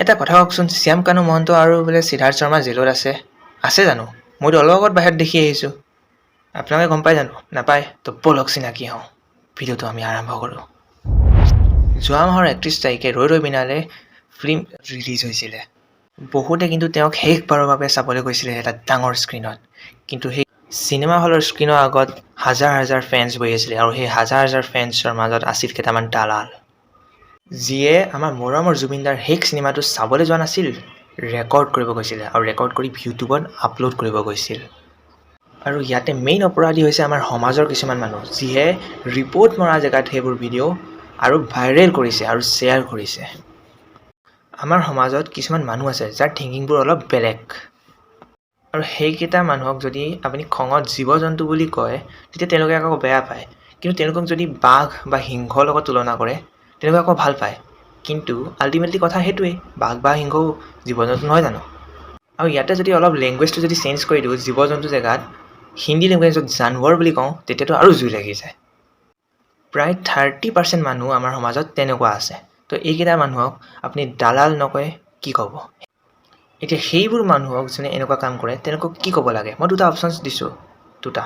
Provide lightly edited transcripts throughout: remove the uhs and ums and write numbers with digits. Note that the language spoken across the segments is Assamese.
এটা কথা কওকচোন, শ্যাম কানু মহন্ত আৰু বোলে সিদ্ধাৰ্থ শৰ্মা জেলত আছে জানো? মইতো অলপ আগত বাহিৰত দেখি আহিছোঁ। আপোনালোকে গম পায় জানো? নাপায়? তো ব'লক চিনাকি হওঁ। ভিডিঅ'টো আমি আৰম্ভ কৰোঁ। যোৱা মাহৰ 31 তাৰিখে ৰৈ ৰৈ বিনালে ফিল্ম ৰিলিজ হৈছিলে। বহুতে কিন্তু তেওঁক শেষবাৰৰ বাবে চাবলৈ গৈছিলে এটা ডাঙৰ স্ক্ৰীণত। কিন্তু সেই চিনেমা হলৰ স্ক্ৰীণৰ আগত হাজাৰ হাজাৰ ফেন্স বহি আছিলে, আৰু সেই হাজাৰ হাজাৰ ফেন্সৰ মাজত আছিল কেইটামান দালাল, যিয়ে আমাৰ মৰমৰ জুবিনদাৰ শেষ চিনেমাটো চাবলৈ যোৱা নাছিল, ৰেকৰ্ড কৰিব গৈছিলে, আৰু ৰেকৰ্ড কৰি ইউটিউবত আপলোড কৰিব গৈছিল। আৰু ইয়াতে মেইন অপৰাধী হৈছে আমাৰ সমাজৰ কিছুমান মানুহ, যিয়ে ৰিপৰ্ট মৰা জেগাত সেইবোৰ ভিডিঅ' আৰু ভাইৰেল কৰিছে আৰু শ্বেয়াৰ কৰিছে। আমাৰ সমাজত কিছুমান মানুহ আছে যাৰ থিংকিংবোৰ অলপ বেলেগ, আৰু সেইকেইটা মানুহক যদি আপুনি খঙত জীৱ জন্তু বুলি কয় তেতিয়া তেওঁলোকে আকৌ বেয়া পায়, কিন্তু তেওঁলোকক যদি বাঘ বা সিংহৰ লগত তুলনা কৰে তেওঁলোকে আকৌ ভাল পায়। কিন্তু আল্টিমেটলি কথা সেইটোৱেই, বাঘ বা সিংহও জীৱ জন্তু নহয় জানো? আৰু ইয়াতে যদি অলপ লেংগুৱেজটো যদি চেঞ্জ কৰি দিওঁ, জীৱ জন্তু জেগাত হিন্দী লেংগুৱেজত জানৱৰ বুলি কওঁ, তেতিয়াতো আৰু জুই লাগি যায়। প্ৰায় 30% মানুহ আমাৰ সমাজত তেনেকুৱা আছে। তো এইকেইটা মানুহক আপুনি দালাল নকয় কি ক'ব? এতিয়া সেইবোৰ মানুহক যোনে এনেকুৱা কাম কৰে তেওঁলোকক কি ক'ব লাগে? মই দুটা অপশ্যনছ দিছোঁ, দুটা।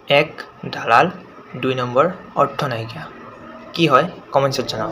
1 দালাল, 2 নম্বৰ অৰ্থ নাইকিয়া। কি হয় কমেণ্টছত জনাব।